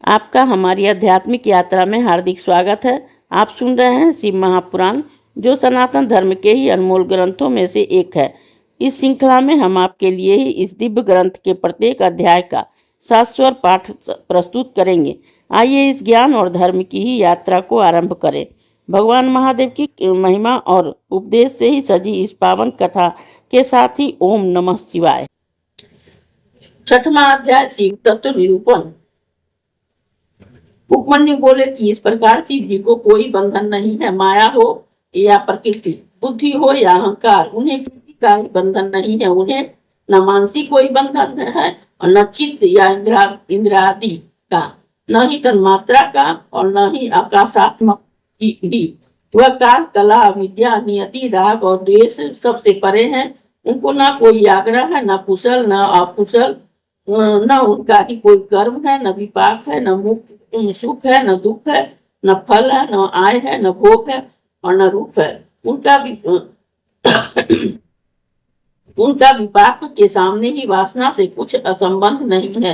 आपका हमारी आध्यात्मिक यात्रा में हार्दिक स्वागत है। आप सुन रहे हैं शिव महापुराण, जो सनातन धर्म के ही अनमोल ग्रंथों में से एक है। इस श्रृंखला में हम आपके लिए ही इस दिव्य ग्रंथ के प्रत्येक अध्याय का शाश्वत पाठ प्रस्तुत करेंगे। आइए इस ज्ञान और धर्म की ही यात्रा को आरंभ करें। भगवान महादेव की महिमा और उपदेश से ही सजी इस पावन कथा के साथ ही ओम नमः शिवाय। छठवां अध्याय, शिव तत्व निरूपण। उपमन्यु बोले कि इस प्रकार शिव जी को कोई बंधन नहीं है। माया हो या प्रकृति, बुद्धि हो या अहंकार, उन्हें किसी का ही बंधन नहीं है। उन्हें न मानसिक कोई बंधन है और न चित्त या इंद्रादि का, न ही तन्मात्रा का और न ही आकाशात्मक की भी। वह काल, कला, विद्या, नियति, राग और द्वेष सबसे परे हैं। उनको न कोई आग्रह है, न कुशल न अकुशल, न उनका ही कोई कर्म है, न विपाक है, न मुक्त सुख है, न दुख है, न फल है, न आय है, न भोग है और न रूप है। उनका विपाक के सामने ही वासना से कुछ असंबंध नहीं है।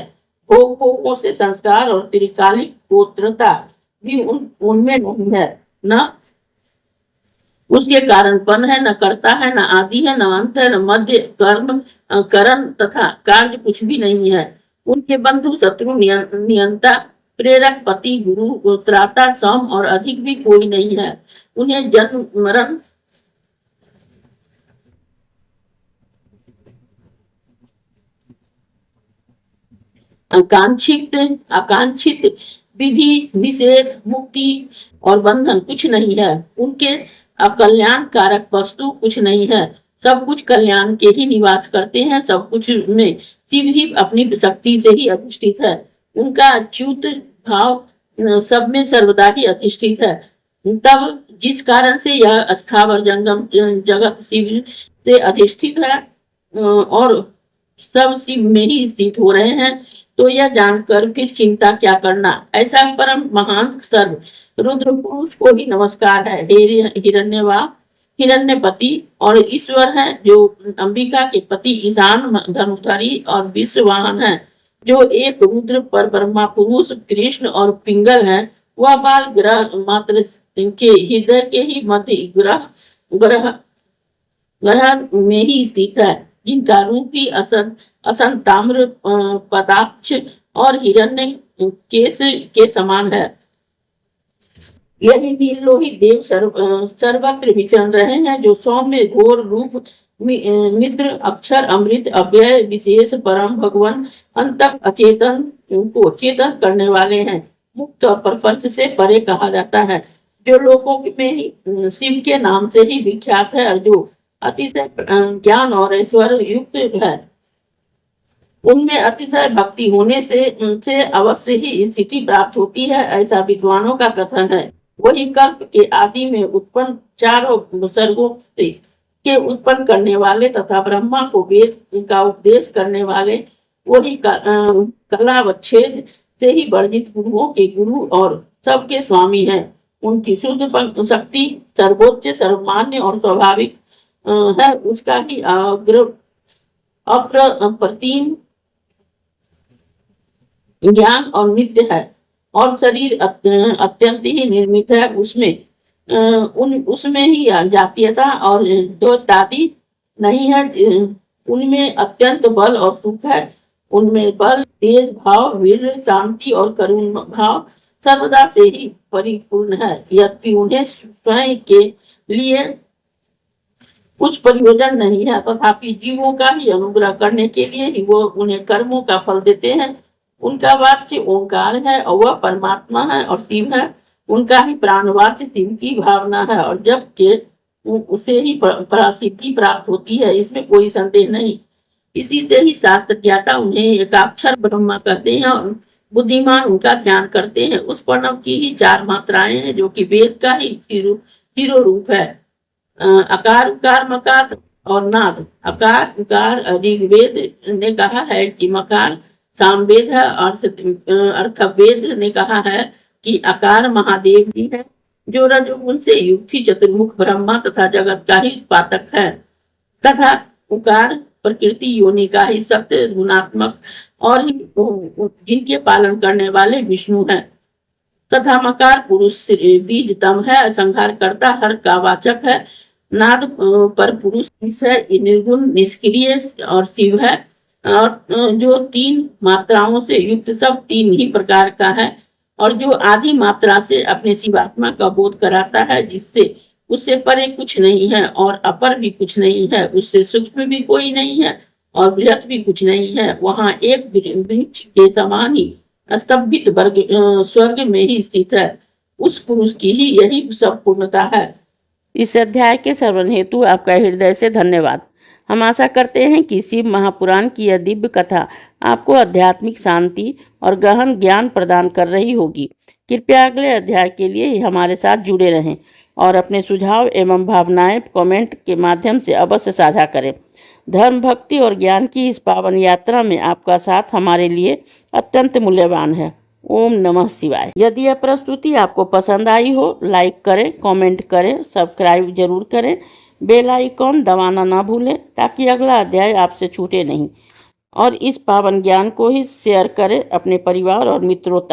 भोगों से संस्कार और त्रिकालिक गोत्रता भी उनमें नहीं है। न उसके कारणपन है, न कर्ता है, न आदि है, न अंत है, न मध्य, कर्म, करण तथा कार्य कुछ भी नहीं है। उनके बंधु, शत्रु, नियंता, प्रेरक, पति, गुरु, त्राता, सम और अधिक भी कोई नहीं है। उन्हें जन्म मरण आकांक्षित विधि, निषेध, मुक्ति और बंधन कुछ नहीं है। उनके अकल्याणकारक वस्तु कुछ नहीं है। सब कुछ कल्याण के ही निवास करते हैं। सब कुछ में शिव ही अपनी शक्ति से ही अधिष्ठित है। उनका अच्युत भाव सब में सर्वदा ही अधिष्ठित है। तब जिस कारण से यह स्थावर जंगम जगत शिव से अधिष्ठित है और सब शिव में ही स्थित हो रहे हैं, तो यह जानकर फिर चिंता क्या करना। ऐसा परम महान सर्व रुद्र पुरुष को ही नमस्कार है। हिरण्यपति और ईश्वर है, जो अंबिका के पति, ईशान, धनुधारी और विश्ववाहन है, जो एक रुद्र पर ब्रह्मा पुरुष, कृष्ण और पिंगल है। वह बाल ग्रह मात्र के हृदय के ही मध्य ग्रह में ही स्थित है, जिनका रूप ही असंताम्र पदाक्ष और हिरण्य केश के समान है। यही नीलोहित देव सर्वत्र विचरण रहे हैं, जो सौम्य घोर रूप, मित्र, अक्षर, अमृत, अव्यय, विशेष, परम भगवान, अंतक, अचेतन को चेतन करने वाले हैं। मुक्त और प्रपंच से परे कहा जाता है, जो लोगों में ही शिव के नाम से ही विख्यात है और जो अतिशय ज्ञान और ऐश्वर्य युक्त है। उनमें अतिशय भक्ति होने से उनसे अवश्य ही स्थिति प्राप्त होती है, ऐसा विद्वानों का कथन है। वही कल्प के आदि में उत्पन्न चारों सर्गों से के उत्पन्न करने वाले तथा ब्रह्मा को वेद का उपदेश करने वाले, वही कलावच्छेद से ही वर्जित गुरुओं के गुरु और सबके स्वामी हैं। उनकी शुद्ध शक्ति सर्वोच्च, सर्वमान्य और स्वाभाविक है। उसका ही अप्रतिम ज्ञान और नित्य है और शरीर अत्यंत ही निर्मित है। उसमें ही जातीयता और द्वैतादि नहीं है। उनमें अत्यंत बल और सुख है। उनमें बल, तेज भाव, वीर, शांति और करुण भाव सर्वदा से ही परिपूर्ण है। यद्यपि उन्हें स्वयं के लिए कुछ प्रयोजन नहीं है, तथापि जीवों का ही अनुग्रह करने के लिए ही वो उन्हें कर्मों का फल देते हैं। उनका वाच्य ओंकार है और वह परमात्मा है और शिव है। उनका ही प्राणवाच्य शिव की भावना है और जब के उसे ही परासिद्धि प्राप्त होती है, इसमें कोई संदेह नहीं। इसी से ही शास्त्र ज्ञाता उन्हें एकाक्षर ब्रह्मा कहते हैं और बुद्धिमान उनका ध्यान करते हैं। उस प्रणव की ही चार मात्राएं हैं, जो कि वेद का ही सिरो रूप है। अकार, उकार, मकार और नाद। अकार उकार ऋग्वेद ने कहा है कि मकार सामवेद है। अर्थवेद ने कहा है कि अकार महादेव जी है, जो रजोगुण से युक्त ही चतुर्मुख ब्रह्मा तथा जगत का ही उत्पादक है। तथा उकार प्रकृति योनि का ही सत्य गुणात्मक और जिनके पालन करने वाले विष्णु हैं। तथा मकार पुरुष बीज तम है, संहार करता हर का वाचक है। नाद पर पुरुष है, निर्गुण निष्क्रिय और शिव है। और जो 3 मात्राओं से युक्त सब 3 ही प्रकार का है, और जो आदि मात्रा से अपने शिवात्मा का बोध कराता है, जिससे उससे परे कुछ नहीं है और अपर भी कुछ नहीं है, उससे सूक्ष्म भी कोई नहीं है और बृहत भी कुछ नहीं है। वहां एक वृक्ष के समान ही स्तंभित स्वर्ग में ही स्थित है। उस पुरुष की ही यही सब पूर्णता है। इस अध्याय के श्रवण हेतु आपका हृदय से धन्यवाद। हम आशा करते हैं कि शिव महापुराण की यह दिव्य कथा आपको आध्यात्मिक शांति और गहन ज्ञान प्रदान कर रही होगी। कृपया अगले अध्याय के लिए हमारे साथ जुड़े रहें और अपने सुझाव एवं भावनाएं कमेंट के माध्यम से अवश्य साझा करें। धर्म, भक्ति और ज्ञान की इस पावन यात्रा में आपका साथ हमारे लिए अत्यंत मूल्यवान है। ओम नमः शिवाय। यदि यह प्रस्तुति आपको पसंद आई हो, लाइक करें, कमेंट करें, सब्सक्राइब जरूर करें, बेल आइकॉन दबाना ना भूलें ताकि अगला अध्याय आपसे छूटे नहीं। और इस पावन ज्ञान को ही शेयर करें अपने परिवार और मित्रों तक।